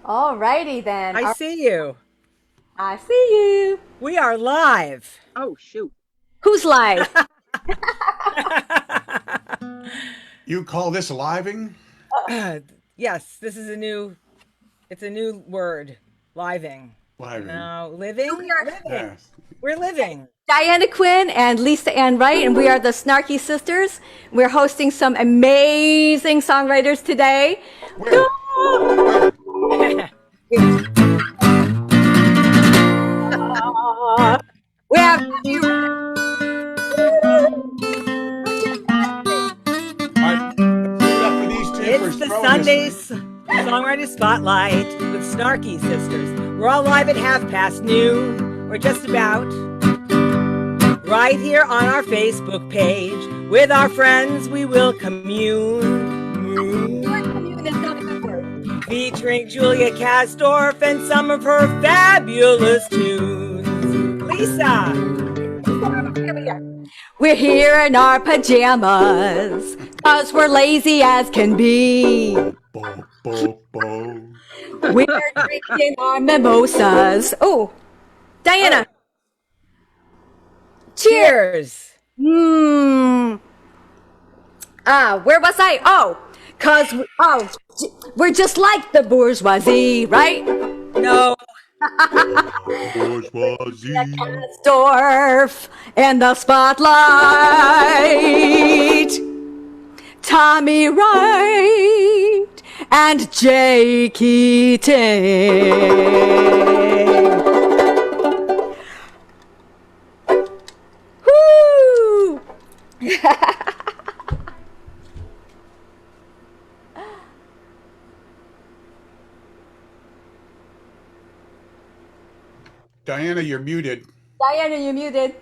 All righty then. I see you. I see you. We are live. Oh, shoot. Who's live? You call this living? Yes, this is it's a new word. Living. Living. No, living? Living. Yes. We're living. Diana Quinn and Lisa Ann Wright, and we are the Snarky Sisters. We're hosting some amazing songwriters today. Where? We have It's the Sunday's Songwriter Spotlight with Snarky Sisters. We're all live at noon, or just about, right here on our Facebook page. With our friends, we will commune. Featuring Julia Kasdorf and some of her fabulous tunes. Lisa! We're here in our pajamas, 'cause we're lazy as can be. Bo, bo, bo. We're drinking our mimosas. Oh, Diana. Cheers! Where was I? We're just like the bourgeoisie, right? No. Bourgeoisie. Kasdorf in the spotlight. Tommy Wright and Keating. Woo! Diana, you're muted. Diana, you're muted.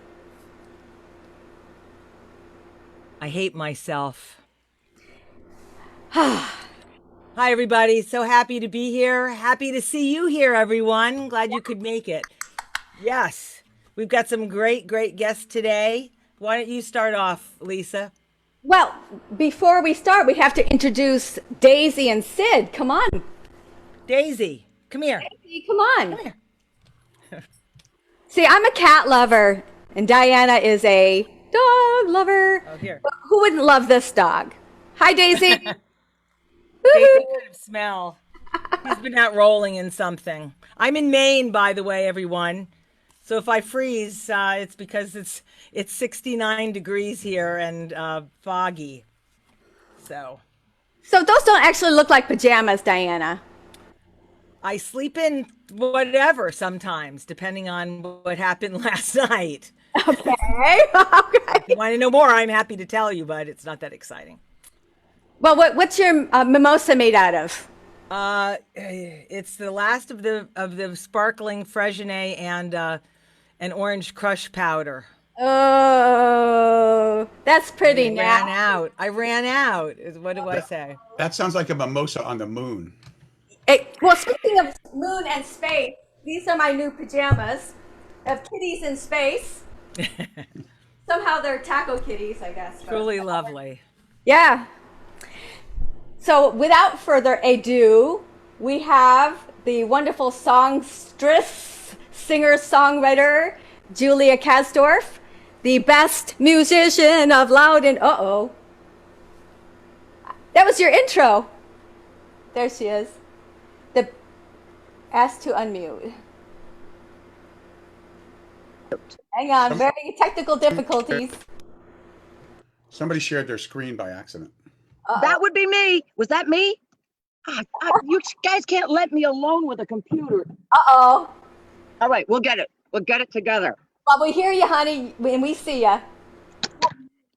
I hate myself. Hi, everybody. So happy to be here. Happy to see you here, everyone. Glad you could make it. Yes, we've got some great guests today. Why don't you start off, Lisa? Well, before we start, we have to introduce Daisy and Sid. Come on. Daisy, come here. Daisy, come on. Come here. See, I'm a cat lover, and Diana is a dog lover. Oh, here. But who wouldn't love this dog? Hi, Daisy. Daisy kind of smell. He's been out rolling in something. I'm in Maine, by the way, everyone. So if I freeze, it's because it's 69 degrees here and foggy. So So those don't actually look like pajamas, Diana. I sleep in whatever sometimes, depending on what happened last night. Okay. If you want to know more, I'm happy to tell you, but it's not that exciting. Well, what's your mimosa made out of? It's the last of the sparkling Freixenet and an orange crush powder. Oh, that's pretty now. I ran out. What do I say? That sounds like a mimosa on the moon. Well, speaking of moon and space, these are my new pajamas of kitties in space. Somehow they're taco kitties, I guess. Truly lovely. Yeah. So without further ado, we have the wonderful songstress, singer-songwriter, Julia Kasdorf, the best musician of Loudoun. Uh-oh. That was your intro. There she is. Asked to unmute. Hang on, very technical difficulties. Somebody shared their screen by accident. That would be me. Was that me? You guys can't let me alone with a computer. Uh-oh. All right, we'll get it. We'll get it together. Well, we hear you, honey, and we see you.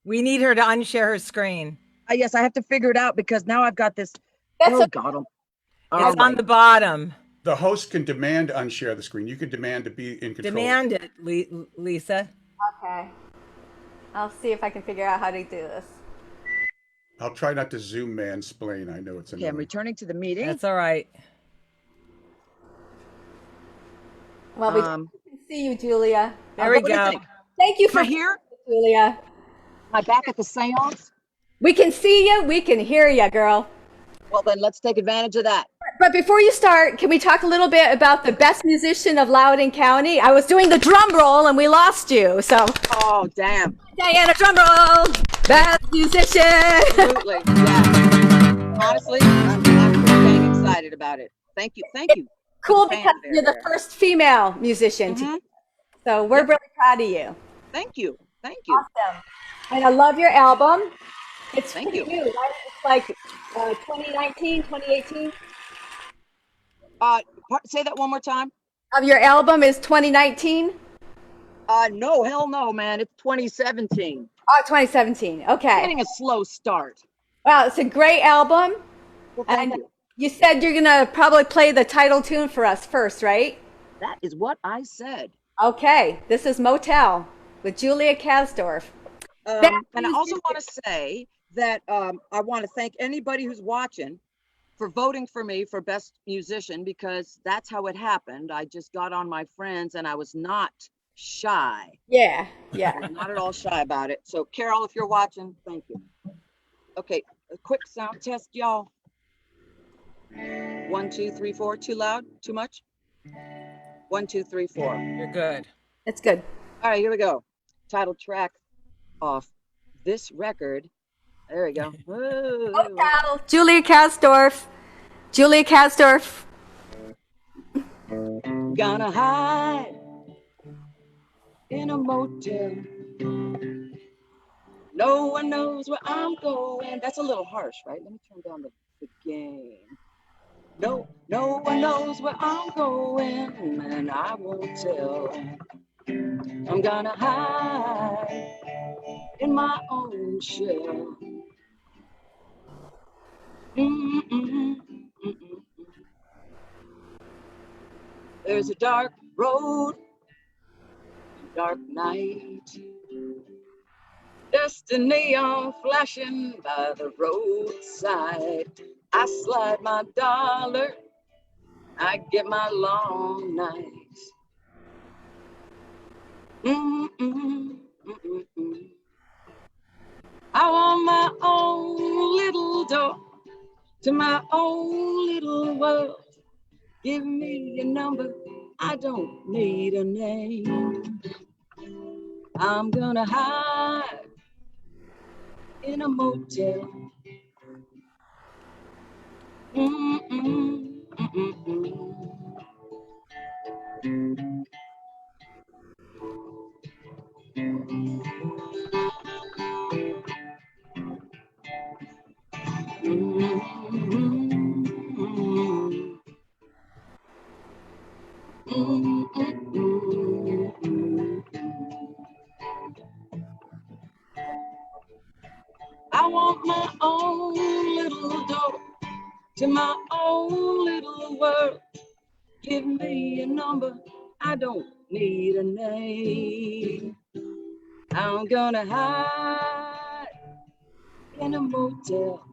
We need her to unshare her screen. Yes, I have to figure it out because now I've got this. That's God. It's on the bottom. The host can demand to unshare the screen. You can demand to be in control. Demand it, Lisa. Okay. I'll see if I can figure out how to do this. I'll try not to Zoom mansplain. I know it's Okay, I'm returning to the meeting. That's all right. Well, we can see you, Julia. There we what do you go. think? Thank you Am for I here? Julia. Am I back at the seance? We can see you. We can hear you, girl. Well, then let's take advantage of that. But before you start, can we talk a little bit about the best musician of Loudoun County? I was doing the drum roll and we lost you. So, Oh, damn. Diana, drum roll. Best musician. Absolutely. Yeah. Honestly, I'm pretty dang excited about it. Thank you. Thank you. Cool, Fanfare because you're the there. first female musician. So we're really proud of you. Thank you. Thank you. Awesome. And I love your album. It's Thank pretty you. new, right? It's like 2019, 2018. Say that one more time. Your album is 2019? No, hell no, man. It's 2017. Oh, 2017. Okay. Getting a slow start. Well, it's a great album. Well, thank And you. you said you're going to probably play the title tune for us first, right? That is what I said. Okay. This is Motel with Julia Kasdorf. And I also want to say that I want to thank anybody who's watching for voting for me for Best Musician, because that's how it happened. I just got on my friends and I was not shy. Yeah. I'm not at all shy about it. So Carol, if you're watching, thank you. Okay, a quick sound test, y'all. 1, 2, 3, 4. Too loud? Too much? 1, 2, 3, 4. You're good. It's good. All right, here we go. Title track off this record. There we go. Whoa. Motel. Julia Kasdorf. Julia Kasdorf. Gonna hide in a motel. No one knows where I'm going. That's a little harsh, right? Let me turn down the gain. No one knows where I'm going, and I won't tell. I'm gonna hide in my own shell. There's a dark road, dark night. Just a neon flashing by the roadside. I slide my dollar, I get my long nights. I want my own little door to my own little world. Give me a number, I don't need a name. I'm gonna hide in a motel. I want my own little door to my own little world. Give me a number, I don't need a name. I'm gonna hide in a motel.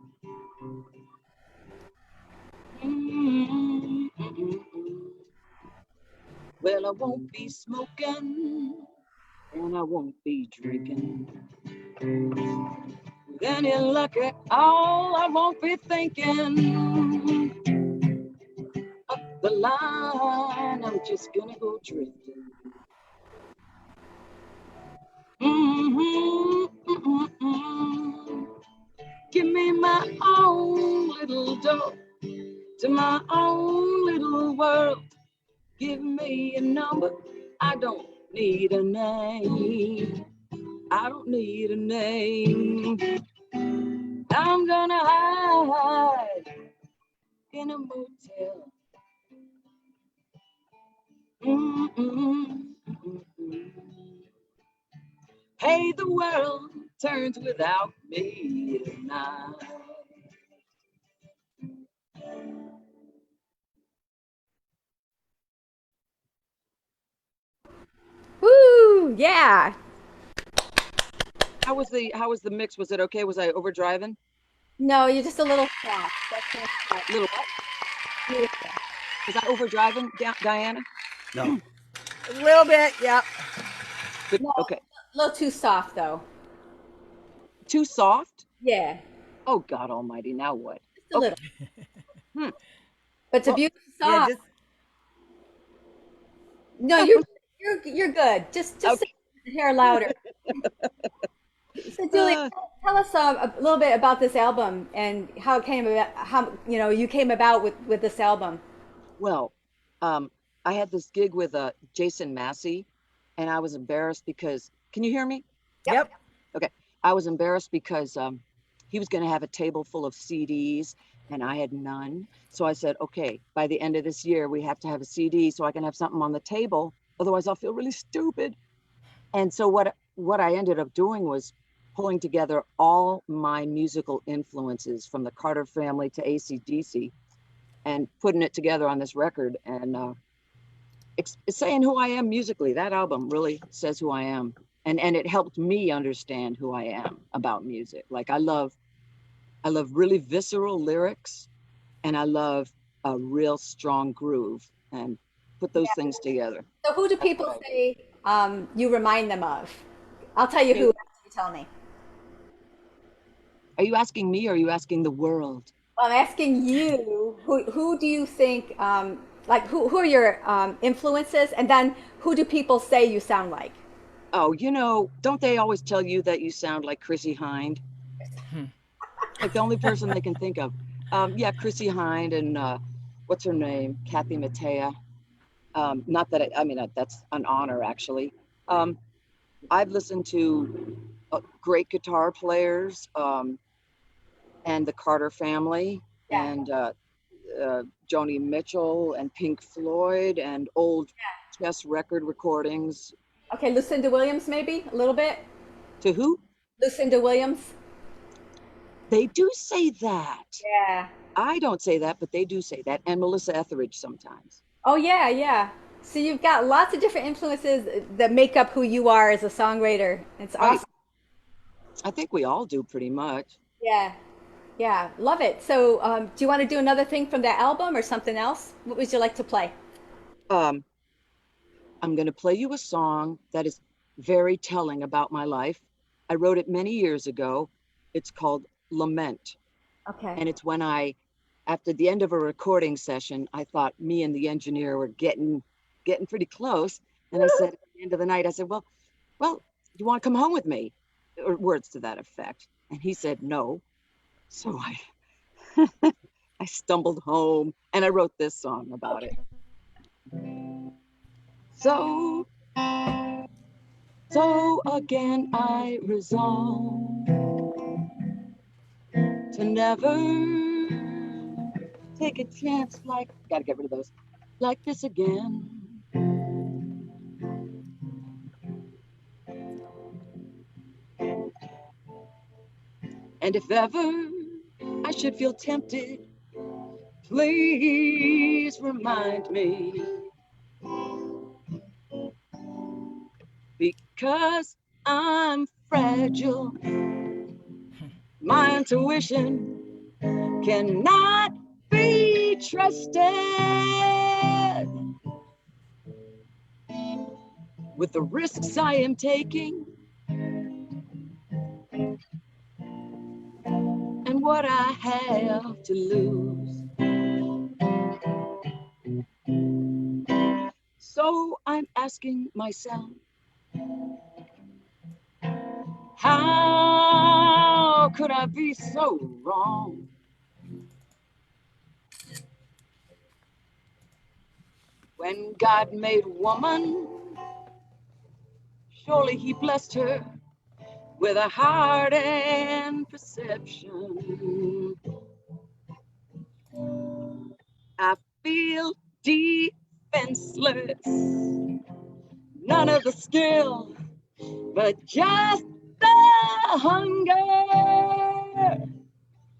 Well, I won't be smoking and I won't be drinking. With any luck at all, I won't be thinking up the line. I'm just gonna go drifting. Give me my own little door to my own little world. Give me a number, I don't need a name. I don't need a name. I'm gonna hide in a motel. Hey, the world turns without me tonight. Woo! Yeah. How was the mix? Was it okay? Was I overdriving? No, you're just a little soft. That's not Little what? beautiful. Was I overdriving, Diana? No. A little bit, yeah. Good. No, Okay. a little too soft, though. Too soft? Yeah. Oh, God almighty, now what? Just a little. Hmm. but it's a beautiful Yeah, song. just No, you're good. Just Okay. say the hair louder. So Julie, Uh, tell us a little bit about this album and how it came about. How you came about with this album. well, I had this gig with Jason Massey, and I was embarrassed because. Can you hear me? yep. Okay. I was embarrassed because he was going to have a table full of CDs and I had none. So I said, okay, by the end of this year, we have to have a CD so I can have something on the table. Otherwise, I'll feel really stupid. And so what I ended up doing was pulling together all my musical influences from the Carter family to AC/DC and putting it together on this record and it's saying who I am musically. That album really says who I am. And it helped me understand who I am about music. Like I love really visceral lyrics and I love a real strong groove and put those things together. So who do people say you remind them of? I'll tell you who. You- You tell me. Are you asking me or are you asking the world? Well, I'm asking you. Who do you think? Like who are your influences? And then who do people say you sound like? Oh, don't they always tell you that you sound like Chrissy Hind? Like the only person they can think of. Yeah, Chrissy Hind and what's her name? Kathy Mattea. Not that I mean, that's an honor actually. I've listened to great guitar players and the Carter family Yeah. and Joni Mitchell and Pink Floyd and old chess record recordings. Okay, Lucinda Williams, maybe a little bit. To who? Lucinda Williams. They do say that. Yeah. I don't say that, but they do say that. And Melissa Etheridge sometimes. Oh yeah, yeah. So you've got lots of different influences that make up who you are as a songwriter. It's Right. awesome. I think we all do pretty much. Yeah. Yeah, love it. So, do you want to do another thing from that album or something else? What would you like to play? Um, I'm going to play you a song that is very telling about my life. I wrote it many years ago. It's called Lament. Okay. And it's when after the end of a recording session, I thought me and the engineer were getting pretty close. And I said, at the end of the night, I said, well, you want to come home with me? Or words to that effect. And he said, no. So I stumbled home and I wrote this song about it. So again I resolve to never take a chance gotta get rid of those, like this again. And if ever I should feel tempted, please remind me. Because I'm fragile, my intuition cannot be trusted with the risks I am taking and what I have to lose. So I'm asking myself, how could I be so wrong? When God made woman, surely he blessed her with a heart and perception. I feel defenseless, none of the skill, but just the hunger,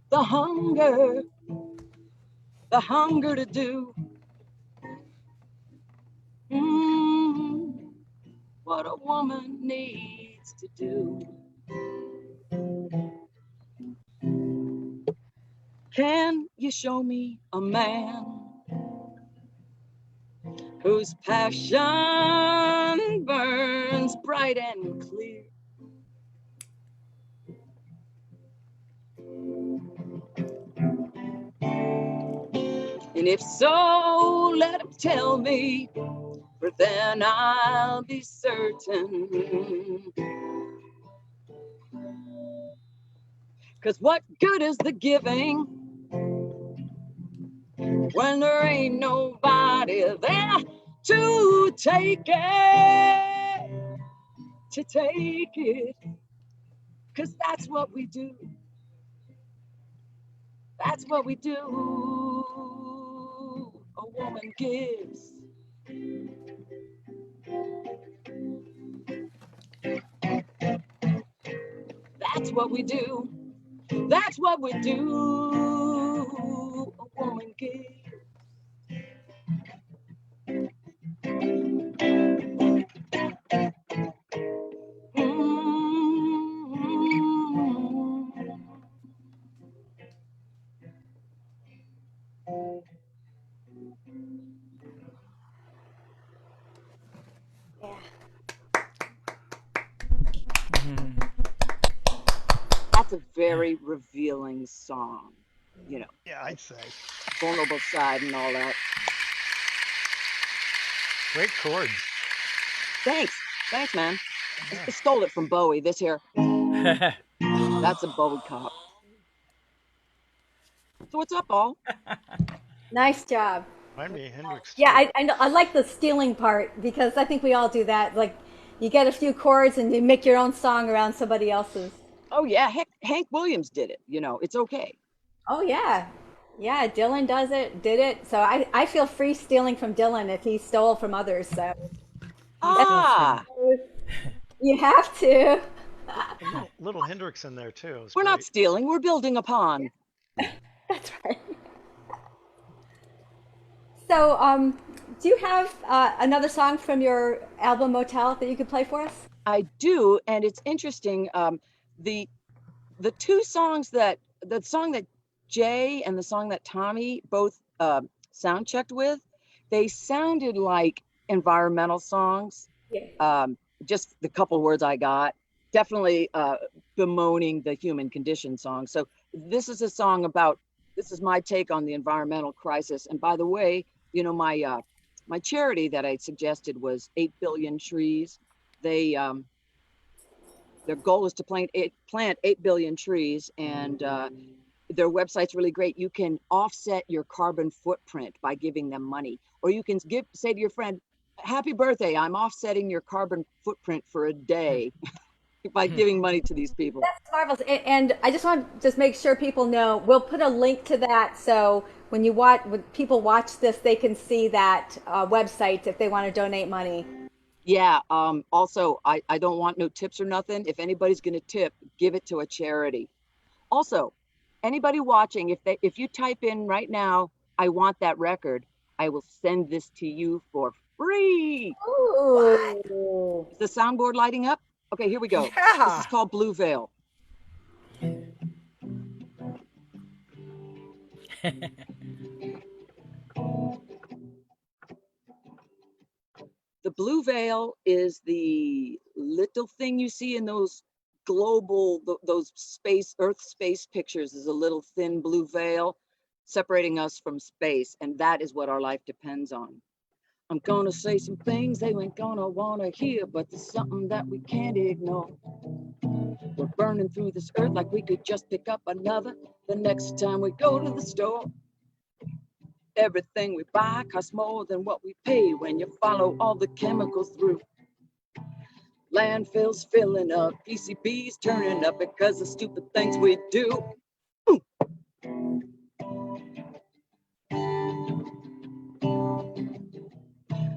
the hunger, the hunger to do what a woman needs to do. Can you show me a man whose passion burns bright and clear? In And if so, let him tell me, for then I'll be certain. 'Cause what good is the giving when there ain't nobody there to take it, to take it? 'Cause that's what we do. That's what we do. A woman gives. That's what we do. That's what we do. A woman gives. Yeah. That's a very revealing song, you know, Yeah, I'd say. vulnerable side and all that. Great chords. Thanks, man. Yeah. I stole it from Bowie. This here, that's a Bowie cop. So what's up, all? Nice job. Might be Hendrix. Yeah, too. I know, I like the stealing part because I think we all do that. Like, you get a few chords and you make your own song around somebody else's. Oh yeah, heck, Hank Williams did it. You know, it's okay. Oh yeah, yeah. Dylan did it. So I feel free stealing from Dylan if he stole from others. So Ah, you have to. Little Hendrix in there too. It was we're not great. stealing. We're building upon. That's right. So, do you have another song from your album Motel that you could play for us? I do, and it's interesting. The two songs the song that Jay and the song that Tommy both sound checked with, they sounded like environmental songs. Yeah. Just the couple words I got, definitely bemoaning the human condition song. So this is a song about, this is my take on the environmental crisis. And by the way, you know, my charity that I suggested was 8 billion trees. They their goal is to plant 8 billion trees, and their website's really great. You can offset your carbon footprint by giving them money, or you can say to your friend, "Happy birthday! I'm offsetting your carbon footprint for a day." By giving money to these people. That's marvelous. And I just want to just make sure people know we'll put a link to that, so when people watch this, they can see that website if they want to donate money. Yeah. Also, I don't want no tips or nothing. If anybody's going to tip, give it to a charity. Also, anybody watching, if you type in right now, "I want that record," I will send this to you for free. Ooh. Is the soundboard lighting up? Okay, here we go. Yeah. This is called Blue Veil. The blue veil is the little thing you see in those global, those Earth space pictures, is a little thin blue veil separating us from space. And that is what our life depends on. I'm gonna say some things they ain't gonna wanna hear, but there's something that we can't ignore. We're burning through this earth like we could just pick up another the next time we go to the store. Everything we buy costs more than what we pay when you follow all the chemicals through. Landfills filling up, PCBs turning up because of stupid things we do.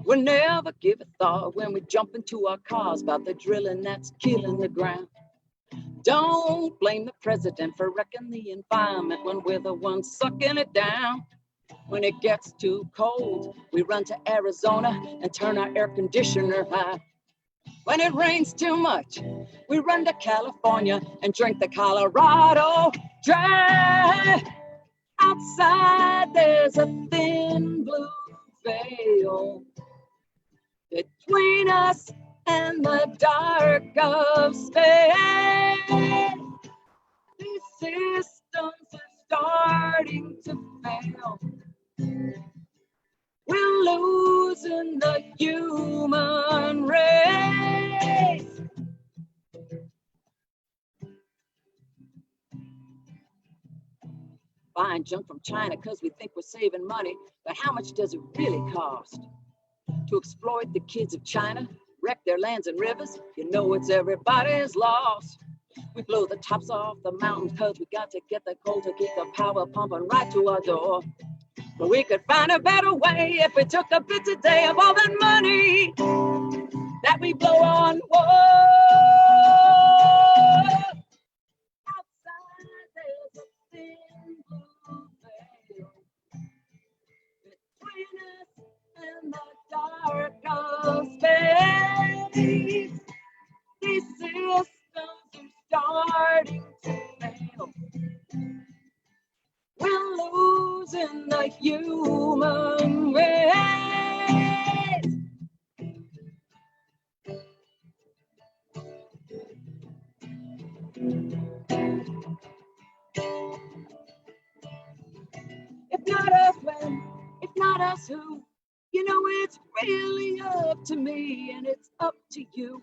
We never give a thought when we jump into our cars about the drilling that's killing the ground. Don't blame the president for wrecking the environment when we're the ones sucking it down. When it gets too cold, we run to Arizona and turn our air conditioner high. When it rains too much, we run to California and drink the Colorado dry. Outside, there's a thin blue veil between us and the dark of space. These systems are starting to fail. We're losing the human race. Buying junk from China because we think we're saving money, but how much does it really cost to exploit the kids of China, wreck their lands and rivers? You know it's everybody's loss. We blow the tops off the mountains because we got to get the coal to keep the power pumping right to our door. But we could find a better way if we took a bit today of all that money that we blow on war. Outside there's a thin blue veil between us and the dark of space. These systems are starting to fail. We're losing the human race. If not us, when? If not us, who? You know it's really up to me and it's up to you.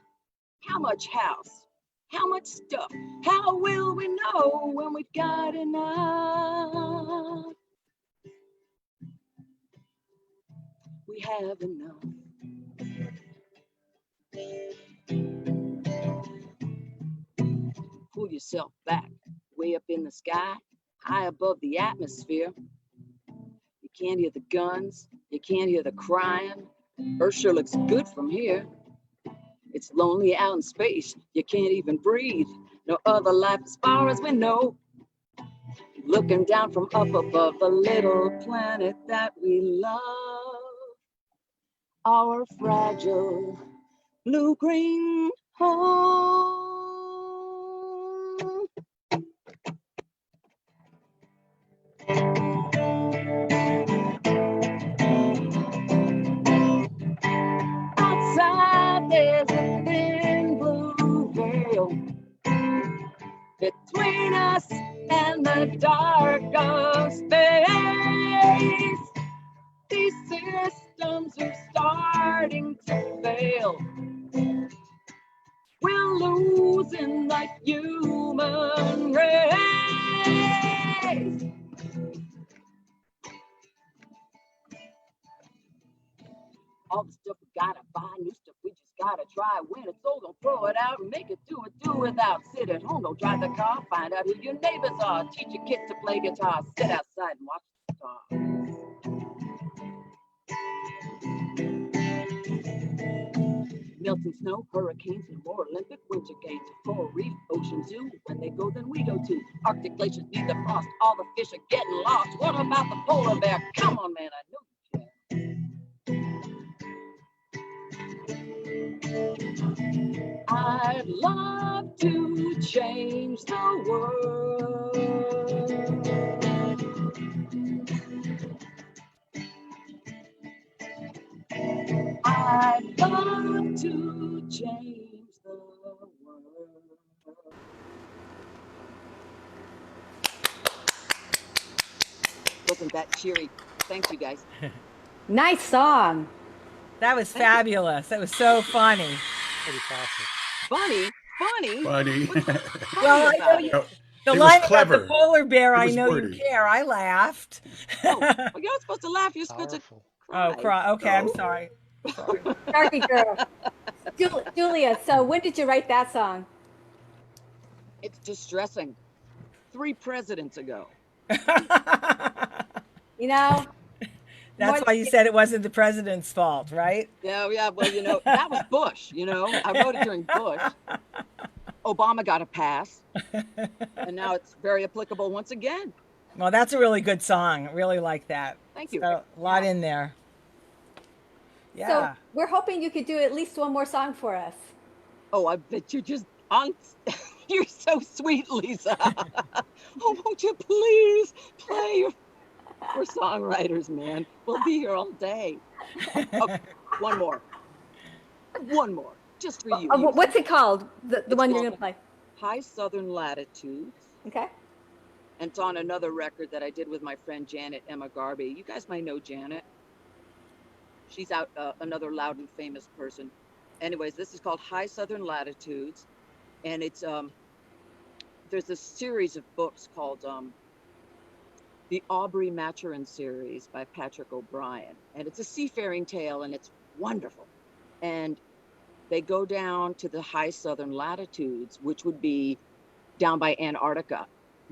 How much house? How much stuff? How will we know when we've got enough? We have enough. Pull yourself back, way up in the sky, high above the atmosphere. You can't hear the guns, you can't hear the crying. Earth sure looks good from here. It's lonely out in space, you can't even breathe. No other life as far as we know. Looking down from up above the little planet that we love. Our fragile blue-green home. Outside there's a thin blue veil between us and the dark of space. These systems are starting to fail. We're losing the human race. All the stuff we gotta buy, new stuff we just gotta try. When it's old, don't throw it out and make it do without. Sit at home, don't drive the car, find out who your neighbors are. Teach your kids to play guitar, sit outside and watch the stars. Melting snow, hurricanes, and more Olympic winter games. Coral reef, ocean zoo, when they go then we go too. Arctic glaciers need the frost, all the fish are getting lost. What about the polar bear? Come on man, I know you can. I'd love to change the world. I'd love to change the world. Wasn't that cheery? Thank you guys. Nice song. That was fabulous. That was so funny. Pretty classic. Funny. Funny. Well, I know you, the It was line about clever. the polar bear, It I was know wordy. you care. I laughed. Oh, well, you're not supposed to laugh. You're supposed Powerful. to cry. Oh, cry. Okay, I'm No. sorry. Snarky girl. Julia, so when did you write that song? It's distressing. 3 presidents ago. You know? That's why you said it wasn't the president's fault, right? Yeah, well, you know, that was Bush, you know. I wrote it during Bush. Obama got a pass. And now it's very applicable once again. Well, that's a really good song. I really like that. Thank you. Got a lot in there. Yeah. So we're hoping you could do at least one more song for us. Oh, I bet you're just on. You're so sweet, Lisa. Oh, won't you please play your. We're songwriters, man. We'll be here all day. Okay, one more, just for you. What's it called? The one you're called gonna play? High Southern Latitudes. Okay. And it's on another record that I did with my friend Janet Emma Garby. You guys might know Janet. She's out, another Loudoun famous person. Anyways, this is called High Southern Latitudes, and it's there's a series of books called the Aubrey Maturin series by Patrick O'Brien, and it's a seafaring tale, and it's wonderful. And they go down to the high southern latitudes, which would be down by Antarctica,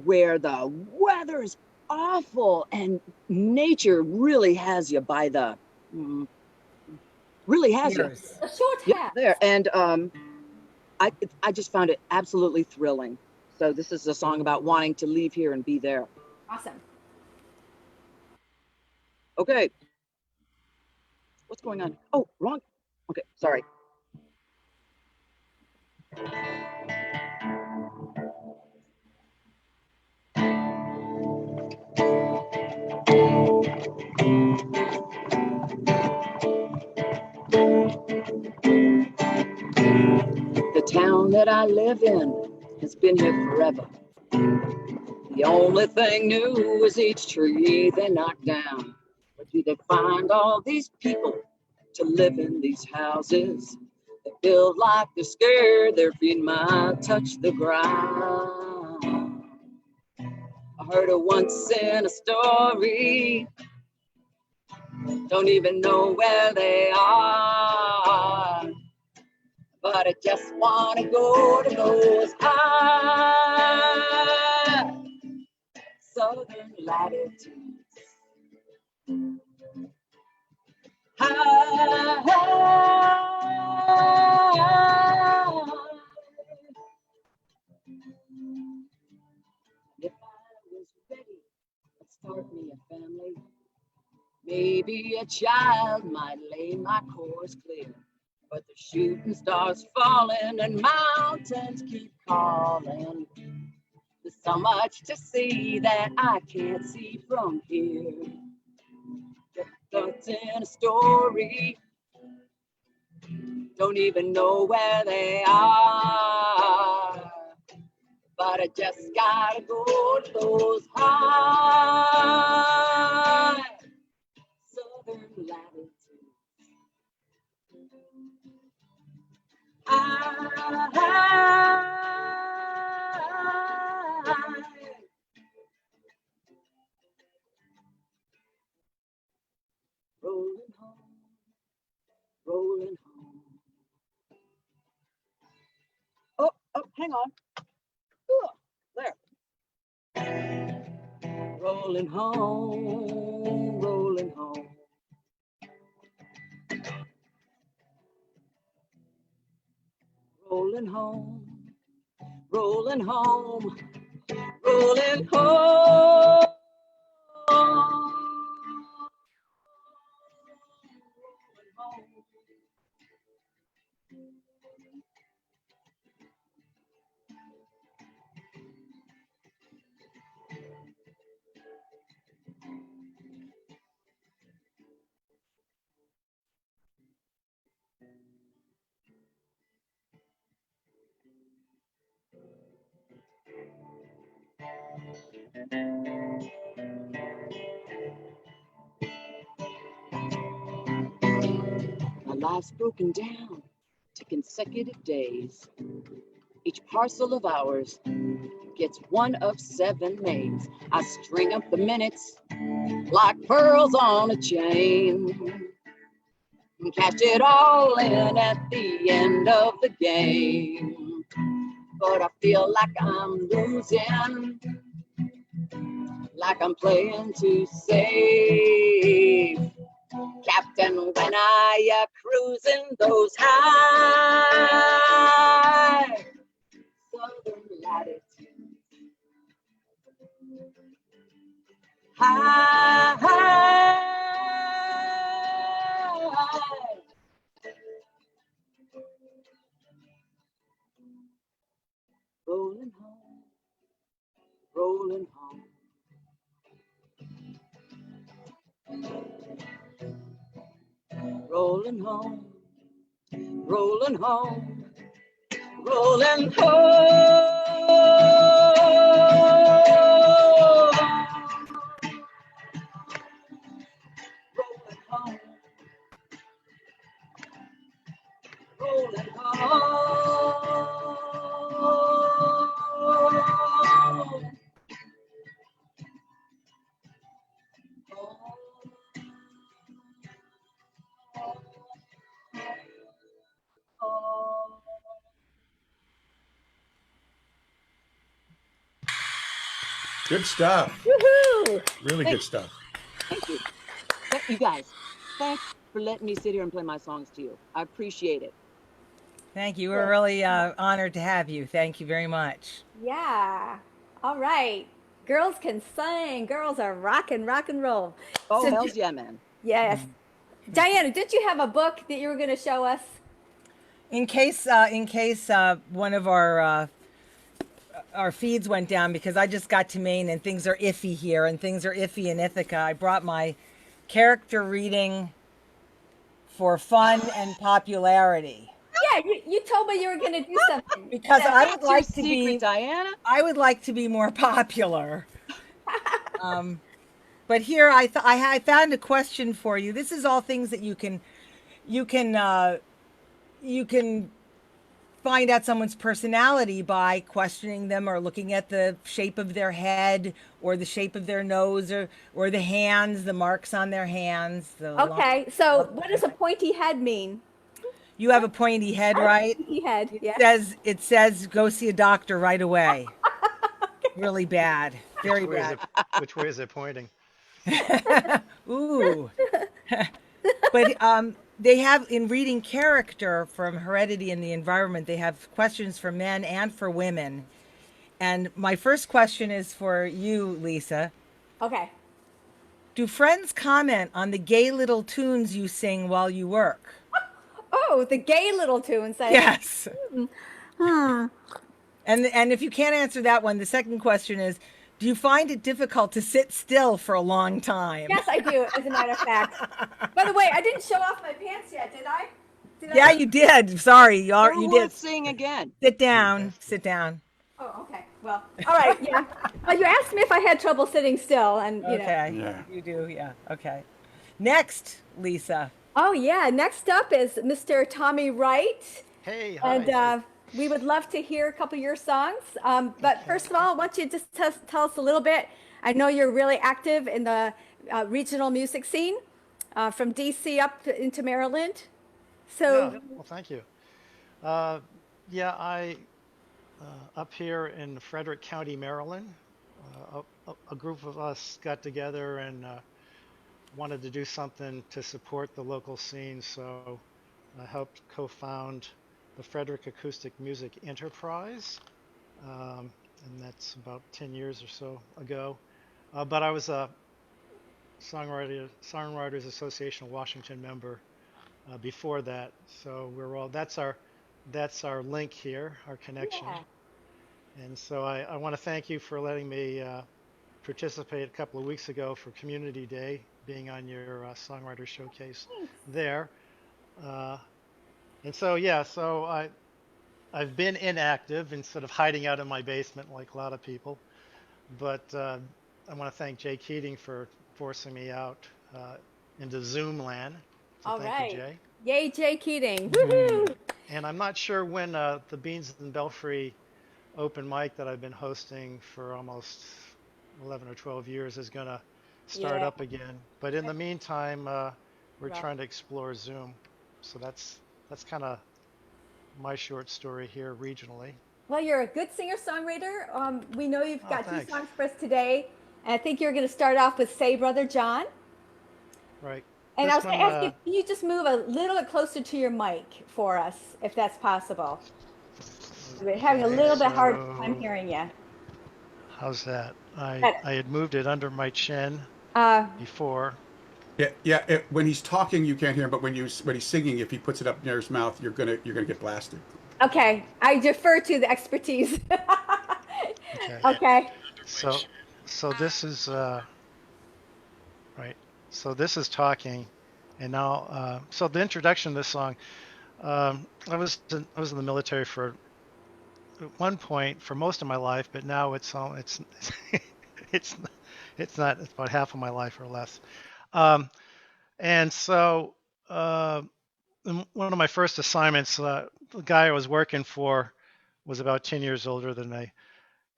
where the weather's awful and nature really has you by the really has you. A short Yeah, hat. there. And I just found it absolutely thrilling. So this is a song about wanting to leave here and be there. Awesome. Okay. What's going on? Oh, wrong. Okay, sorry. The town that I live in has been here forever. The only thing new is each tree they knock down. Where do they find all these people to live in these houses? They build like they're scared their feet might touch the ground. I heard it once in a story. Don't even know where they are. But I just want to go to those high southern latitudes. High. If I was ready, I'd start me a family. Maybe a child might lay my course clear. But the shooting stars falling and mountains keep calling. There's so much to see that I can't see from here. Just in a story, don't even know where they are. But I just gotta go to those high southern latitudes. Rolling home, rolling home. Oh, hang on. Ooh, there. Rolling home, rolling home. Rolling home, rolling home, rolling home. My life's broken down to consecutive days. Each parcel of hours gets one of 7 names. I string up the minutes like pearls on a chain and cash it all in at the end of the game. But I feel like I'm losing, like I'm playing too safe. Captain, when I cruising those high southern latitudes. High. Rolling home, rolling home. Rolling home, rolling home, rolling home. Good stuff. Woohoo! Really good stuff. Thank you. You guys, thanks for letting me sit here and play my songs to you. I appreciate it. Thank you. We're really honored to have you. Thank you very much. Yeah. All right. Girls can sing. Girls are rock and roll. Oh, So hells yeah, man. yes. Diana, did you have a book that you were going to show us? In case one of our feeds went down, because I just got to Maine and things are iffy here and things are iffy in Ithaca, I brought my character reading for fun and popularity. Yeah, you told me you were going to do something. Because I would That's your like to secret, be, Diana. I would like to be more popular. But here I found a question for you. This is all things that you can find out someone's personality by questioning them or looking at the shape of their head or the shape of their nose or the hands, the marks on their hands. Okay, so what does a pointy head mean? You have a pointy head, right? Pointy head, yeah. It says go see a doctor right away. Really bad. Very bad. Which way is it pointing? Ooh. But they have, in reading character from heredity and the environment, they have questions for men and for women. And my first question is for you, Lisa. Okay. Do friends comment on the gay little tunes you sing while you work? Oh, the gay little tunes. Yes. And if you can't answer that one, the second question is, do you find it difficult to sit still for a long time? Yes, I do, as a matter of fact. By the way, I didn't show off my pants yet, did I? Yeah, you did. Sorry, you Who did. will sing again? Sit down. Sit down. Oh, okay. Well, all right, yeah. Well, you asked me if I had trouble sitting still, and you know. Okay. Yeah. You do, yeah. Okay. Next, Lisa. Oh, yeah. Next up is Mr. Tommy Wright. Hey, hi. And we would love to hear a couple of your songs. But first of all, I want you to just tell us a little bit. I know you're really active in the regional music scene from DC up into Maryland. So, Yeah, well, thank you. I up here in Frederick County, Maryland, a group of us got together and wanted to do something to support the local scene, so I helped co-found the Frederick Acoustic Music Enterprise, and that's about 10 years or so ago. But I was a Songwriters Association of Washington member before that, so that's our link here, our connection. yeah. And so I want to thank you for letting me participate a couple of weeks ago for Community Day, being on your Songwriter Showcase there. And so, yeah, so I've been inactive instead of hiding out in my basement like a lot of people. But I want to thank Jay Keating for forcing me out into Zoom land. So All thank right. you, Jay. Yay, Jay Keating. Woohoo! And I'm not sure when the Beans and Belfry open mic that I've been hosting for almost 11 or 12 years is going to start Yeah. up again. But in the meantime, we're Right. trying to explore Zoom. So that's kind of my short story here regionally. Well, you're a good singer-songwriter. We know you've got two Thanks. songs for us today. And I think you're going to start off with Say Brother John. Right. And This I was going to one, ask you, can you just move a little bit closer to your mic for us, if that's possible? We're having a little bit hard time hearing you. How's that? Better. I had moved it under my chin before. Yeah. When he's talking, you can't hear him, but when he's singing, if he puts it up near his mouth, you're gonna get blasted. Okay, I defer to the expertise. Okay. Okay. So this is right. So this is talking, and now so the introduction to this song. I was in the military for at one point for most of my life, but now it's it's not. It's about half of my life or less. And so one of my first assignments, the guy I was working for was about 10 years older than me.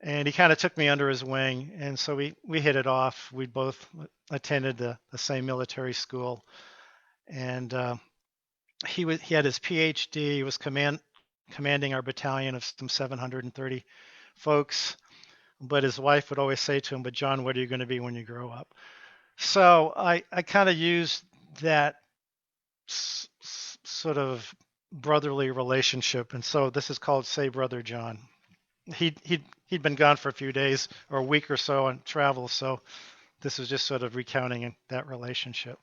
And he kind of took me under his wing. And so we hit it off. We both attended the same military school. And he had his PhD. He was commanding our battalion of some 730 folks. But his wife would always say to him, "But John, what are you going to be when you grow up?" So I kind of used that sort of brotherly relationship. And so this is called Say Brother John. He'd been gone for a few days or a week or so on travel. So this was just sort of recounting that relationship.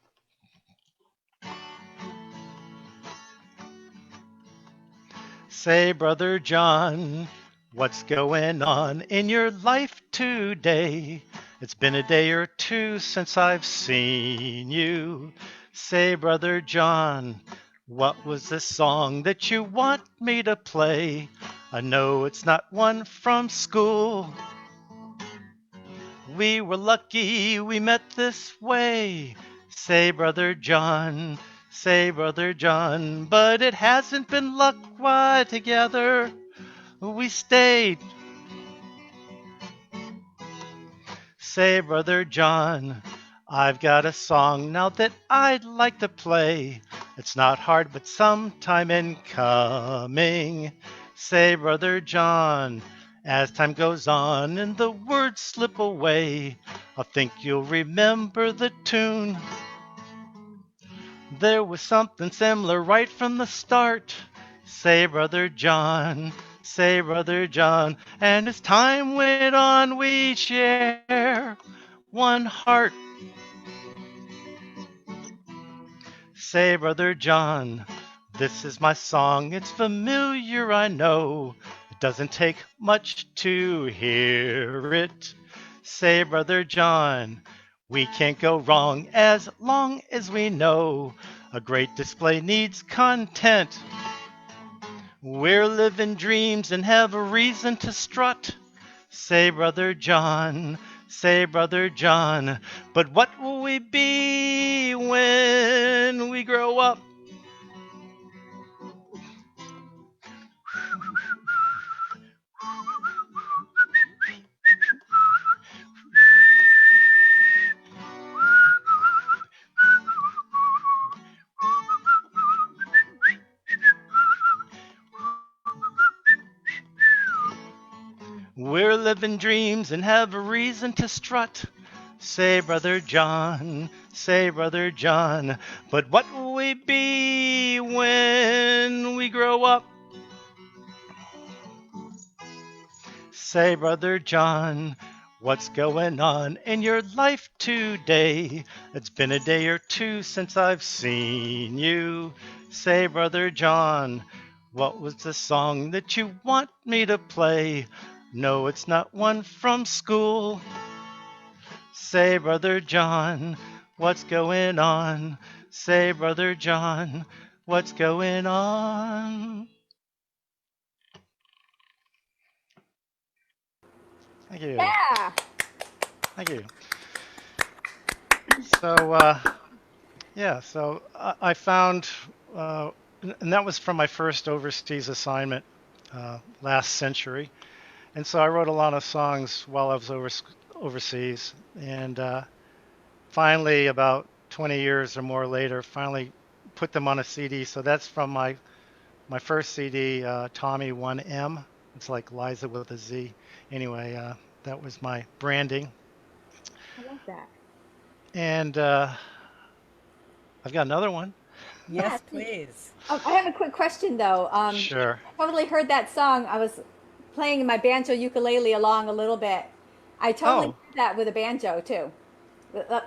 Say, Brother John, what's going on in your life today? It's been a day or two since I've seen you. Say, Brother John, what was the song that you want me to play? I know it's not one from school. We were lucky we met this way. Say, Brother John, but it hasn't been luck. Why together we stayed. Say, Brother John, I've got a song now that I'd like to play. It's not hard, but sometime in coming. Say, Brother John, as time goes on and the words slip away, I think you'll remember the tune. There was something similar right from the start. Say, Brother John, and as time went on, we share one heart. Say, Brother John, this is my song. It's familiar, I know. It doesn't take much to hear it. Say, Brother John, we can't go wrong as long as we know a great display needs content. We're living dreams and have a reason to strut. Say, Brother John, but what will we be when we grow up? We're living dreams and have a reason to strut. Say, Brother John, but what will we be when we grow up? Say, Brother John, what's going on in your life today? It's been a day or two since I've seen you. Say, Brother John, what was the song that you want me to play? No, it's not one from school. Say, Brother John, what's going on? Say, Brother John, what's going on? Thank you. Yeah. Thank you. So, so I found, and that was from my first overseas assignment last century. And so I wrote a lot of songs while I was overseas. And finally, about 20 years or more later, finally put them on a CD. So that's from my first CD, Tommy 1M. It's like Liza with a Z. Anyway, that was my branding. I love that. And I've got another one. Yes, please. I have a quick question though. Sure. I totally heard that song. I was playing my banjo ukulele along a little bit. I totally heard that with a banjo too,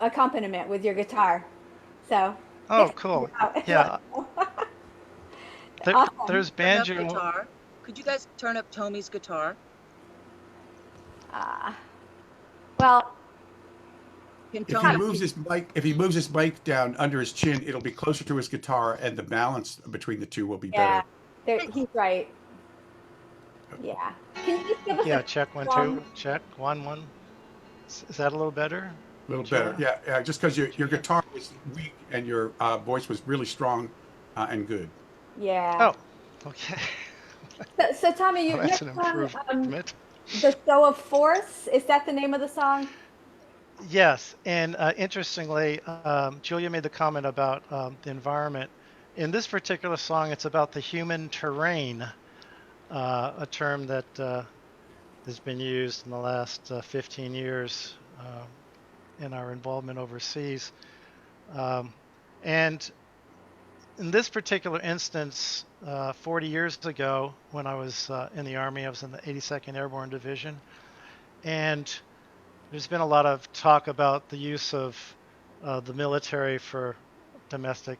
accompaniment with your guitar. So. Oh, cool. Yeah. Awesome. There's Turn up banjo. guitar. Could you guys turn up Tomy's guitar? Well, Can If he Tomy moves his mic down under his chin, it'll be closer to his guitar, and the balance between the two will be yeah, better. he's right. Yeah. Can you just give us Yeah, a check 1 song? 2. Check 1 1. Is that a little better? A little better. Yeah, just because your guitar was weak and your voice was really strong and good. Yeah. Oh, okay. So Tommy, Well, you that's sung an improvement. The Show of Force. Is that the name of the song? Yes, and interestingly, Julia made the comment about the environment. In this particular song, it's about the human terrain, a term that has been used in the last 15 years in our involvement overseas. And in this particular instance, 40 years ago, when I was in the Army, I was in the 82nd Airborne Division, and there's been a lot of talk about the use of the military for domestic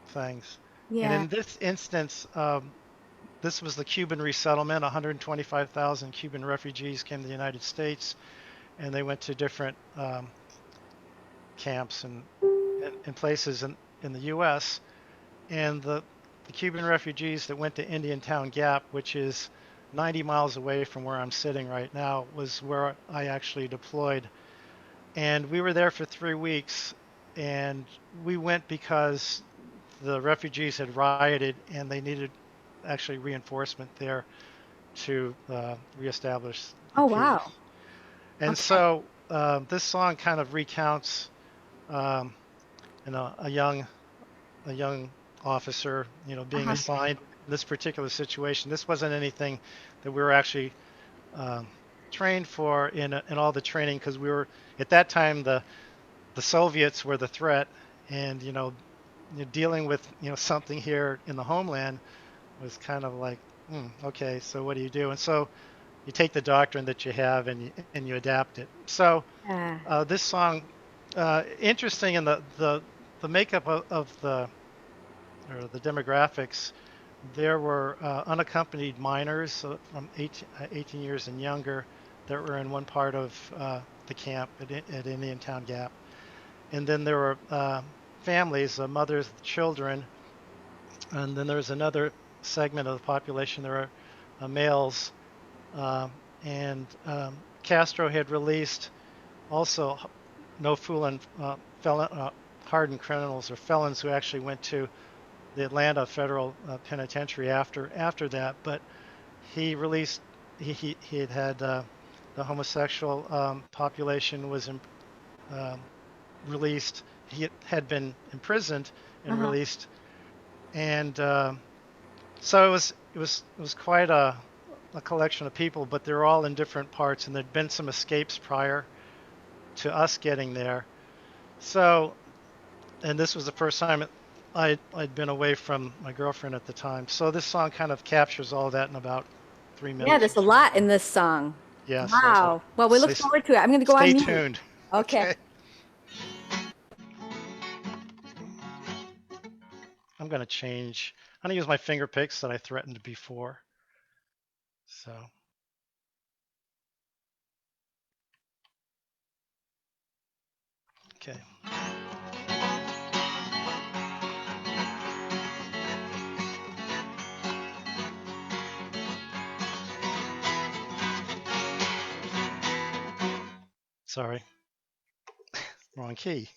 things. And Yeah. in this instance, this was the Cuban resettlement. 125,000 Cuban refugees came to the United States, and they went to different camps and places in the U.S. And the Cuban refugees that went to Indiantown Gap, which is 90 miles away from where I'm sitting right now, was where I actually deployed. And we were there for 3 weeks, and we went because the refugees had rioted and they needed actually reinforcement there to reestablish the Oh, peace. wow. And Okay. so this song kind of recounts, a young officer, being assigned this particular situation. This wasn't anything that we were actually trained for in all the training, because we were at that time the Soviets were the threat, and dealing with something here in the homeland was kind of like, okay, so what do you do? And so you take the doctrine that you have and you adapt it. So this song, interesting in the makeup of the demographics. There were unaccompanied minors from 18 years and younger that were in one part of the camp at Indiantown Gap. And then there were families, mothers, children, and then there was another segment of the population. There were males, and Castro had released also no fooling hardened criminals or felons who actually went to the Atlanta Federal Penitentiary after that. But he released, he had the homosexual population was released. He had been imprisoned and released, and so it was quite a collection of people, but they're all in different parts, and there'd been some escapes prior to us getting there. So, and this was the first time I'd been away from my girlfriend at the time. So this song kind of captures all that in about 3 minutes. Yeah, there's a lot in this song. Yeah. Wow. Well, we look forward to it. I'm going to go on Stay mute. tuned. Okay. I'm going to change. I'm going to use my finger picks that I threatened before. So. Okay. Sorry. Wrong key.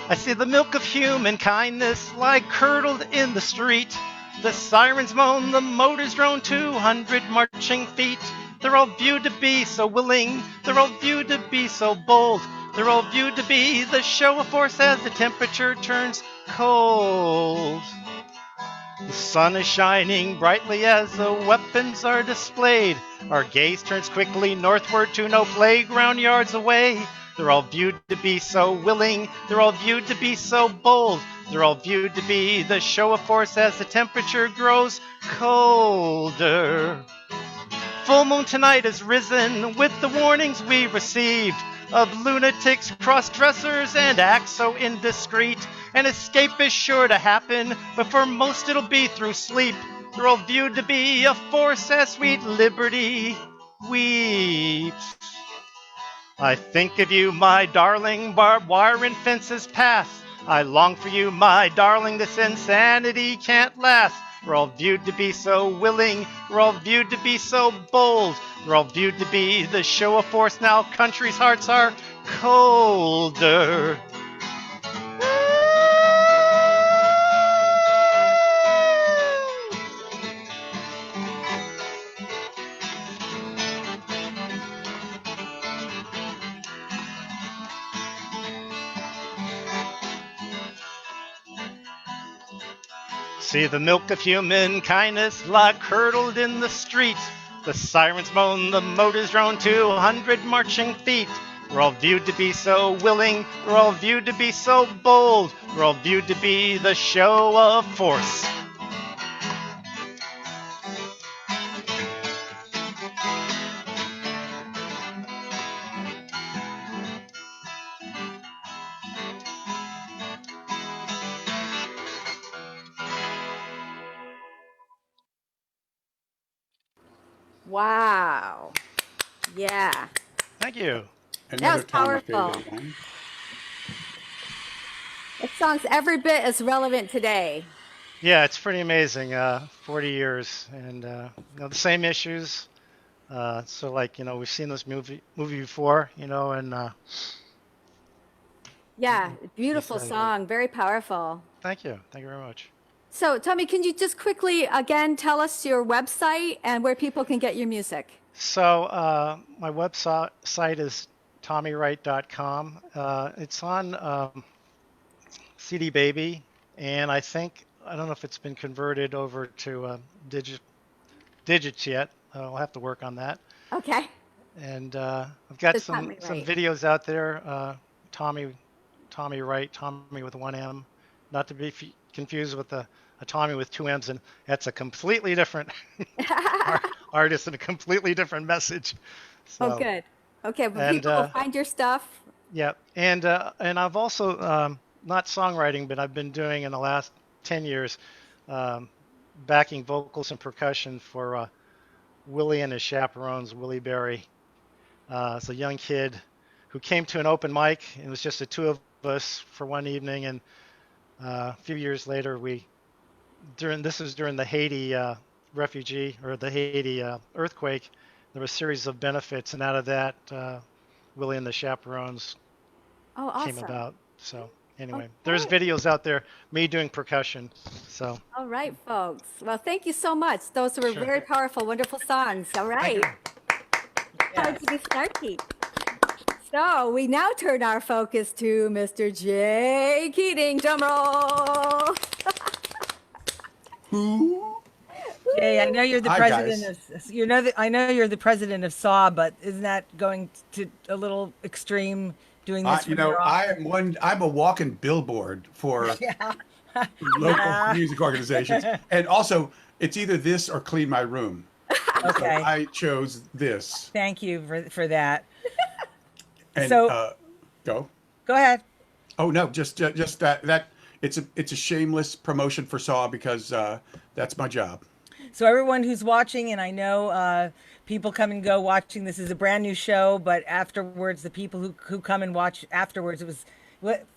I see the milk of human kindness lie curdled in the street. The sirens moan, the motors drone, 200 marching feet. They're all viewed to be so willing, they're all viewed to be so bold. They're all viewed to be the show of force as the temperature turns cold. The sun is shining brightly as the weapons are displayed. Our gaze turns quickly northward to no playground yards away. They're all viewed to be so willing, they're all viewed to be so bold. They're all viewed to be the show of force as the temperature grows colder. Full moon tonight has risen with the warnings we received of lunatics, cross-dressers, and acts so indiscreet. An escape is sure to happen, but for most it'll be through sleep. They're all viewed to be a force as sweet liberty weeps. I think of you, my darling, barbed wire and fences pass. I long for you, my darling, this insanity can't last. We're all viewed to be so willing, we're all viewed to be so bold, we're all viewed to be the show of force. Now country's hearts are colder. See the milk of human kindness lie curdled in the street. The sirens moan, the motors drone, 200 marching feet. We're all viewed to be so willing, we're all viewed to be so bold, we're all viewed to be the show of force. Wow. Yeah. Thank you. Another was Tommy powerful. favorite line. That song's every bit as relevant today. Yeah, it's pretty amazing. 40 years and the same issues. So like, we've seen this movie before, and Yeah, beautiful Yes, song, very powerful. thank you. Thank you very much. So, Tommy, can you just quickly again tell us your website and where people can get your music? So my website is tommywright.com. It's on CD Baby, and I don't know if it's been converted over to digits yet. I'll have to work on that. Okay. And I've got It's some Tommy Wright. videos out there. Tommy Wright, Tommy with one M, not to be confused with a Tommy with two M's, and that's a completely different artist and a completely different message. So, Oh, good. Okay, well, and, people will find your stuff. yeah, and I've also not songwriting, but I've been doing in the last 10 years backing vocals and percussion for Willie and his chaperones, Willie Berry. It's a young kid who came to an open mic. It was just the two of us for one evening, and a few years later, this was during the Haiti refugee or the Haiti earthquake. There was a series of benefits, and out of that, Willie and the Chaperones Oh, awesome. came about. So anyway, there's videos out there, me doing percussion. So All right, folks. Well, thank you so much. Those were very powerful, wonderful songs. All right. Time to be snarky. So we now turn our focus to Mr. J. Keating. Drum roll. Jay, I know you're the Hi, president guys. of I know you're the president of SAW, but isn't that going to a little extreme doing this from your office? I'm a walking billboard for local music organizations, and also it's either this or clean my room. So Okay. I chose this. Thank you for that. And So- go. Go ahead. Oh no, just that it's a shameless promotion for SAW because that's my job. So everyone who's watching, and I know people come and go watching. This is a brand new show, but afterwards, the people who come and watch afterwards, it was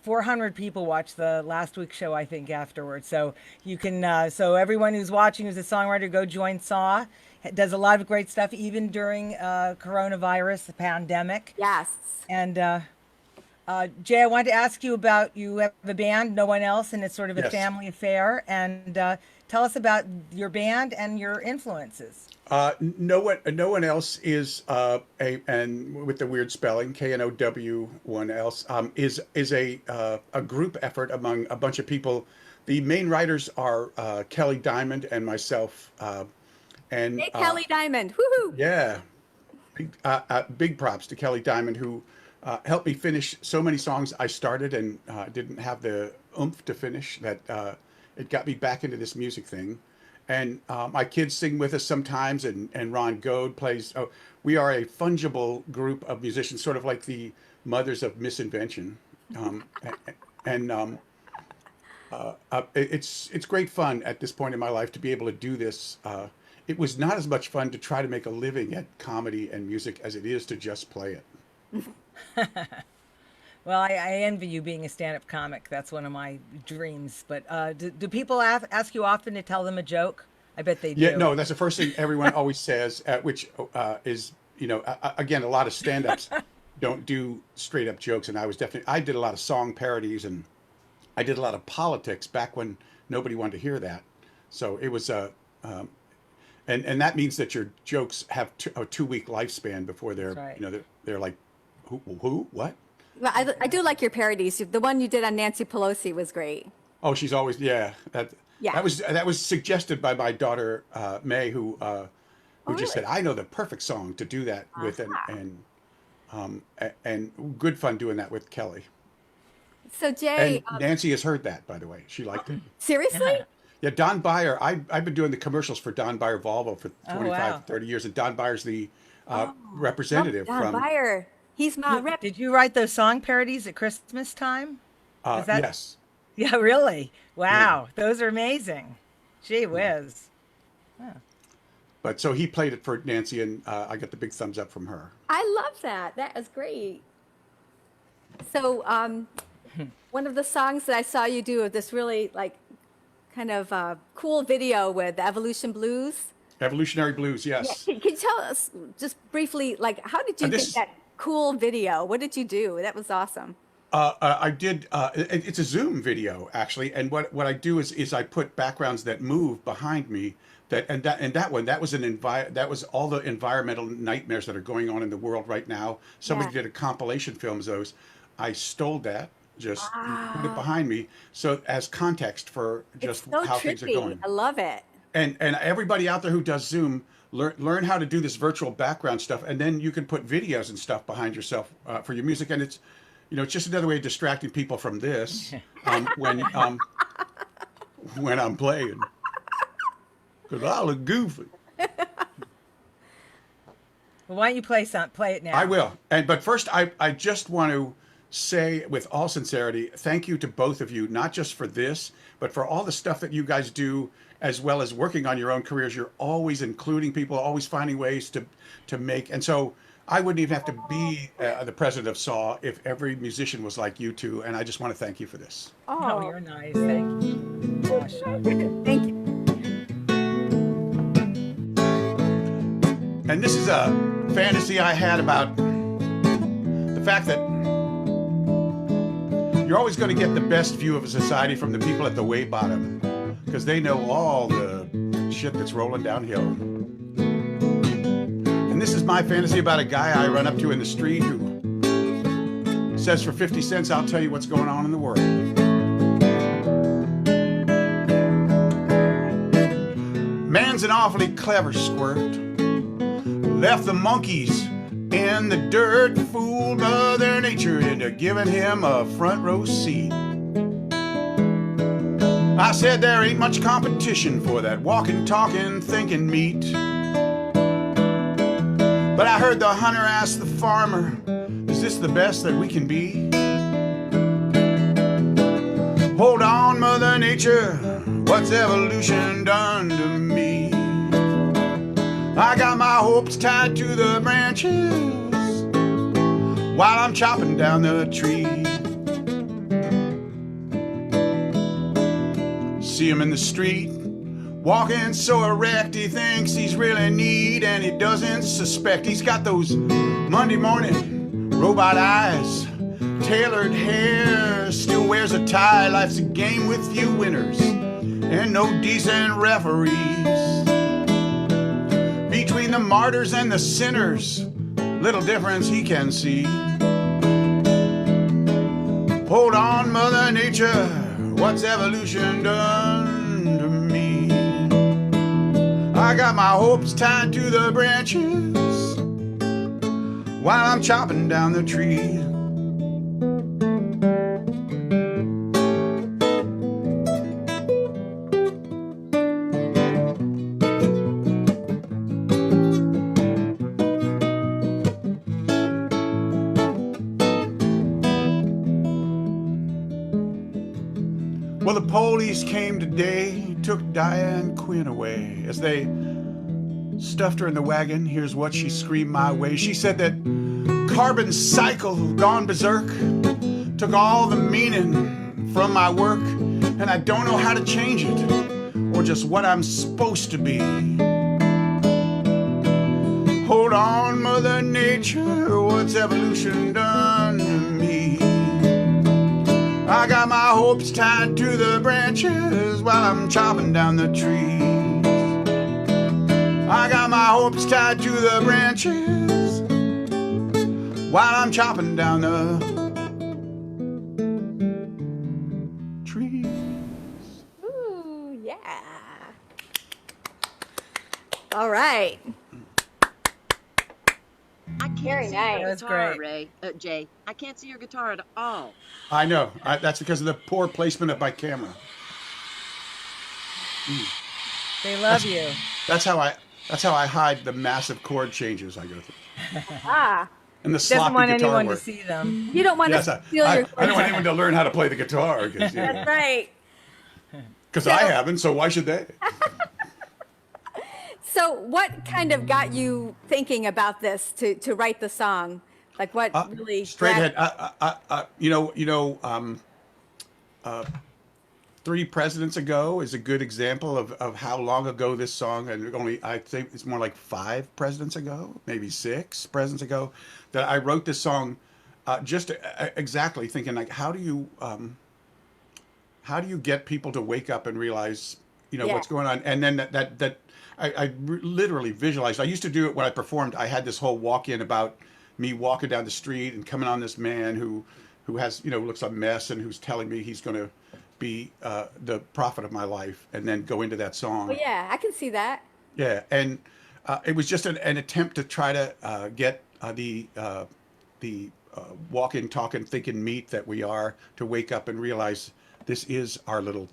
400 people watched the last week's show, I think, afterwards. So you can, so everyone who's watching who's a songwriter, go join SAW. It does a lot of great stuff, even during coronavirus, the pandemic. Yes. And Jay, I wanted to ask you about, you have a band, No One Else, and it's sort of a Yes. family affair. And tell us about your band and your influences. No one else is and with the weird spelling KNOW one else is a group effort among a bunch of people. The main writers are Kelly Diamond and myself. And Hey, Kelly Diamond. Woohoo. yeah, big props to Kelly Diamond who helped me finish so many songs I started and didn't have the oomph to finish. That it got me back into this music thing. And my kids sing with us sometimes, and Ron Goad plays. Oh, we are a fungible group of musicians, sort of like the mothers of misinvention. It's great fun at this point in my life to be able to do this. It was not as much fun to try to make a living at comedy and music as it is to just play it. Well, I envy you being a stand-up comic. That's one of my dreams. But do people ask you often to tell them a joke? I bet they do. Yeah, no, that's the first thing everyone always says, which is, again, a lot of stand-ups don't do straight up jokes. And I did a lot of song parodies, and I did a lot of politics back when nobody wanted to hear that. So it was, and that means that your jokes have a 2-week lifespan before they're, right. They're like, who, what? Well, I do like your parodies. The one you did on Nancy Pelosi was great. Oh, she's always, yeah. Yeah. That was suggested by my daughter May, who just said, really? I know the perfect song to do that with, and good fun doing that with Kelly. So Jay, And Nancy has heard that, by the way. She liked it. seriously? Yeah, Don Beyer. I've been doing the commercials for Don Beyer Volvo for 25, wow. 30 years, and Don Beyer's the representative Don from. Beyer. He's my rep. Did you write those song parodies at Christmas time? Is that- Yes. Yeah, really? Wow, those are amazing. Gee whiz. But so he played it for Nancy, and I got the big thumbs up from her. I love that. That is great. So one of the songs that I saw you do of this really like kind of cool video with Evolution Blues. Evolutionary Blues, yes. Can you tell us just briefly, like, how did you get that cool video? What did you do? That was awesome. I did. It's a Zoom video actually, and what I do is I put backgrounds that move behind me. That was all the environmental nightmares that are going on in the world right now. Somebody did a compilation film of those. I stole that, just put it behind me, so as context for just It's so how trippy. things are going. I love it. And everybody out there who does Zoom, learn how to do this virtual background stuff, and then you can put videos and stuff behind yourself for your music, and it's just another way of distracting people from this when I'm playing, because I look goofy. Well, why don't you play it now? I will, but first I just want to say with all sincerity, thank you to both of you, not just for this, but for all the stuff that you guys do, as well as working on your own careers. You're always including people, always finding ways to make, and so I wouldn't even have to be the president of SAW if every musician was like you two, and I just want to thank you for this. Oh, you're nice. Thank you. Gosh. Thank you. And this is a fantasy I had about the fact that you're always going to get the best view of a society from the people at the way bottom, because they know all the shit that's rolling downhill. And this is my fantasy about a guy I run up to in the street who says, for 50 cents, I'll tell you what's going on in the world. Man's an awfully clever squirt. Left the monkeys in the dirt, fooled Mother Nature into giving him a front row seat. I said there ain't much competition for that walking, talking, thinking meat. But I heard the hunter ask the farmer, is this the best that we can be? Hold on, Mother Nature, what's evolution done to me? I got my hopes tied to the branches while I'm chopping down the tree. See him in the street, walking so erect, he thinks he's really neat, and he doesn't suspect he's got those Monday morning robot eyes, tailored hair, still wears a tie. Life's a game with few winners and no decent referees. Between the martyrs and the sinners, little difference he can see. Hold on, Mother Nature, what's evolution done to me? I got my hopes tied to the branches while I'm chopping down the tree. Well, the police came today, took Diane Quinn away. As they stuffed her in the wagon, here's what she screamed my way. She said that carbon cycle gone berserk took all the meaning from my work, and I don't know how to change it or just what I'm supposed to be. Hold on, Mother Nature, what's evolution done to me? I got my hopes tied to the branches while I'm chopping down the trees. I got my hopes tied to the branches while I'm chopping down the trees. Ooh, yeah. All right. I can't Very see nice. your That's guitar, great. Jay. I can't see your guitar at all. I know. That's because of the poor placement of my camera. They love you. That's how I hide the massive chord changes I go through. Ah, And the Doesn't sloppy want guitar anyone work. to see them. you don't want Yes, to steal your. I don't want anyone to learn how to play the guitar That's right. because I haven't, so why should they? So, what kind of got you thinking about this to write the song? Like, what really? Straight grabbed- ahead. 3 presidents ago is a good example of how long ago this song, and I think it's more like 5 presidents ago, maybe 6 presidents ago, that I wrote this song, just exactly thinking like, how do you get people to wake up and realize, Yeah. what's going on, and then that I literally visualized. I used to do it when I performed. I had this whole walk-in about me walking down the street and coming on this man who has, looks a mess and who's telling me he's going to be the prophet of my life, and then go into that song. Oh yeah, I can see that. Yeah, and it was just an attempt to try to get the walking, talking, thinking meat that we are to wake up and realize this is our little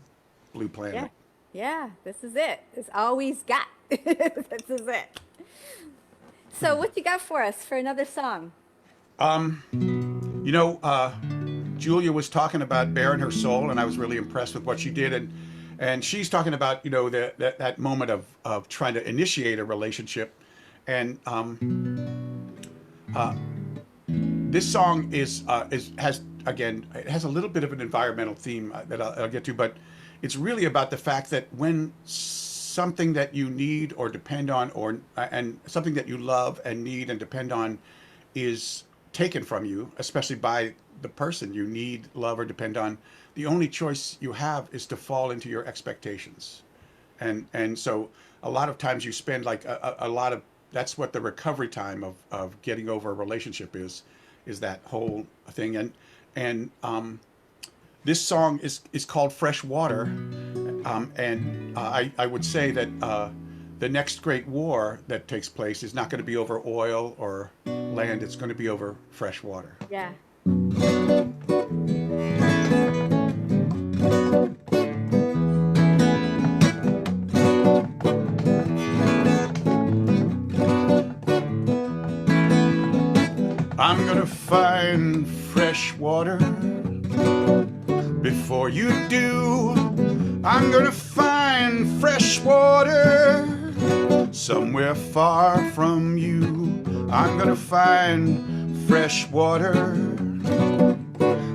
blue planet. Yeah, yeah. This is it. It's all we've got. This is it. So, what you got for us for another song? Julia was talking about baring her soul, and I was really impressed with what she did, and she's talking about that moment of trying to initiate a relationship, and this song has a little bit of an environmental theme that I'll get to, but it's really about the fact that when something that you need or depend on, and something that you love and need and depend on is taken from you, especially by the person you need, love, or depend on, the only choice you have is to fall into your expectations. And so a lot of times you spend like a lot of, that's what the recovery time of getting over a relationship is that whole thing. And this song is called Fresh Water. And I would say that the next great war that takes place is not going to be over oil or land. It's going to be over fresh water. Yeah. I'm gonna find fresh water before you do. I'm gonna find fresh water somewhere far from you. I'm gonna find fresh water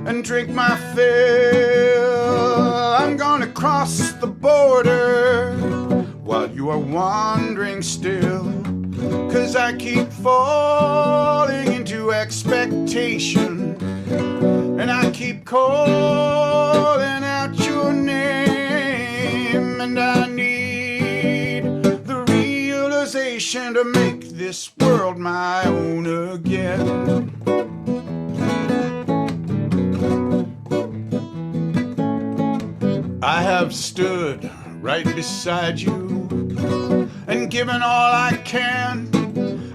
and drink my fill. I'm gonna cross the border while you are wandering still, 'cause I keep falling into expectation, and I keep calling out your name, and I need the realization to make this world my own again. I have stood right beside you and given all I can.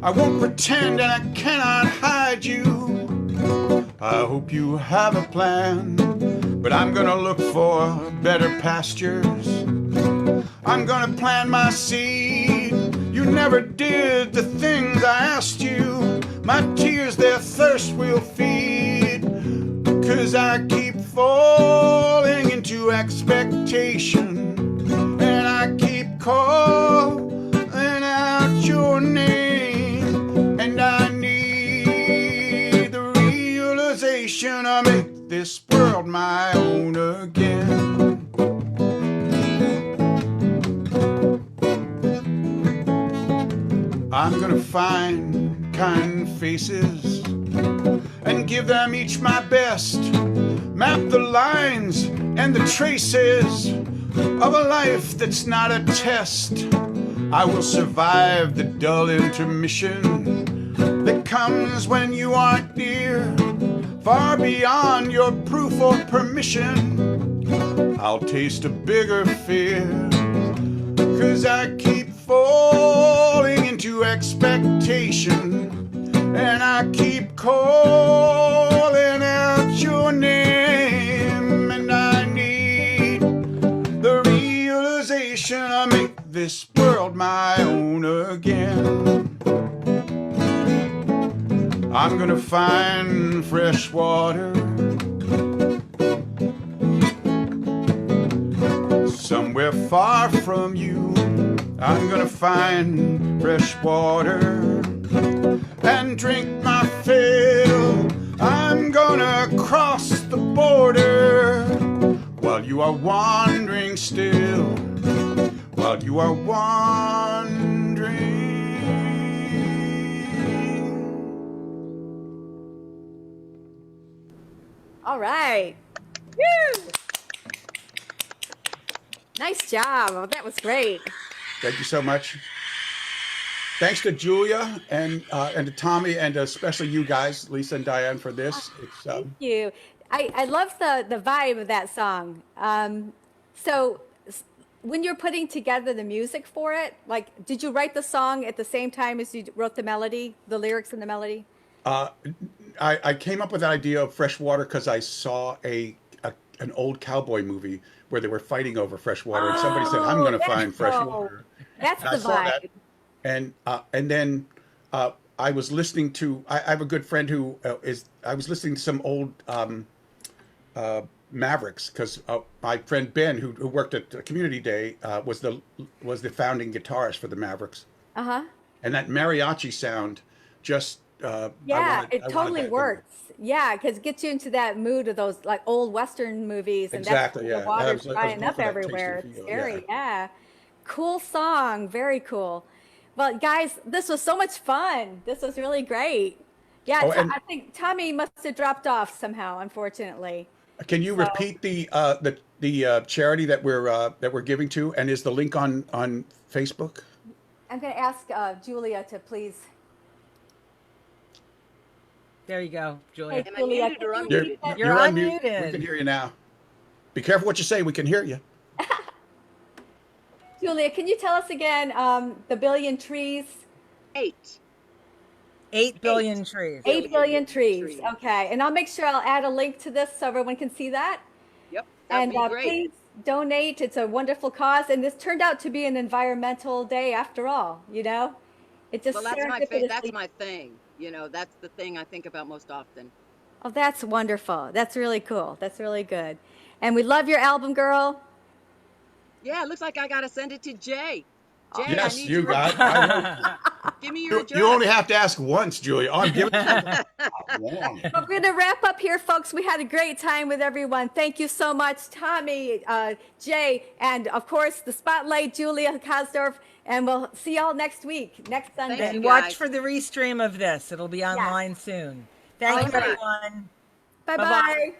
I won't pretend, and I cannot hide you. I hope you have a plan, but I'm gonna look for better pastures. I'm gonna plant my seed. You never did the things I asked you. My tears their thirst will feed, 'cause I keep falling into expectation, and I keep calling out your name, and I need the realization to make this I'm gonna find kind faces and give them each my best. Map the lines and the traces of a life that's not a test. I will survive the dull intermission that comes when you aren't near, far beyond your proof or permission. I'll taste a bigger fear, 'cause I keep falling into expectation, and I keep calling out your name, and I need the realization I make this world my own again. I'm gonna find fresh water somewhere far from you. I'm gonna find fresh water and drink my fill. I'm gonna cross the border while you are wandering still, while you are wandering. All right. Woo! Nice job. Oh, that was great. Thank you so much. Thanks to Julia and to Tommy, and especially you guys, Lisa and Diane, for this. It's Thank you. I love the vibe of that song. So when you're putting together the music for it, like, did you write the song at the same time as you wrote the melody, the lyrics and the melody? I came up with the idea of fresh water because I saw an old cowboy movie where they were fighting over fresh water, and somebody said, "I'm going to find fresh water." That's And I the saw that. vibe. And then I was listening to. I have a good friend who I was listening to some old Mavericks, because my friend Ben, who worked at Community Day, was the founding guitarist for the Mavericks. Uh-huh. And that mariachi sound just Yeah, I it wanted totally that. works. Yeah, because it gets you into that mood of those like old Western movies, and Exactly, that's yeah. the water's That was drying more up for that everywhere. tasty It's feel, scary. Yeah. Cool song. Very cool. Well, guys, this was so much fun. This was really great. Yeah, Oh, and I think Tommy must have dropped off somehow, unfortunately. can you repeat the charity that we're giving to, and is the link on Facebook? I'm going to ask Julia to please. There you go, Julia. Am I Julia, muted or can you You're, repeat that? You're on mute. unmuted. We can hear you now. Be careful what you say. We can hear you. Julia, can you tell us again the billion trees? 8. 8 billion trees. 8 billion trees. trees. Okay. And I'll make sure I'll add a link to this so everyone can see that. Yep, that'd And be great. please donate. It's a wonderful cause. And this turned out to be an environmental day after all, you know? It just Well, that's serendipitously- my thing. You know, that's the thing I think about most often. Oh, that's wonderful. That's really cool. That's really good. And we love your album, girl. Yeah, it looks like I gotta send it to Jay. Jay, I Yes, need you your- got. I Give me your know. address. You only have to ask once, Julia. Oh, I'm giving. Long. We're going to wrap up here, folks. We had a great time with everyone. Thank you so much, Tommy, Jay, and of course, the Spotlight, Julia Kasdorf. And we'll see y'all next week, next Sunday. Thank And you, watch guys. for the restream of this. It'll be online soon. Thank you, All right. everyone. Bye-bye. Bye-bye.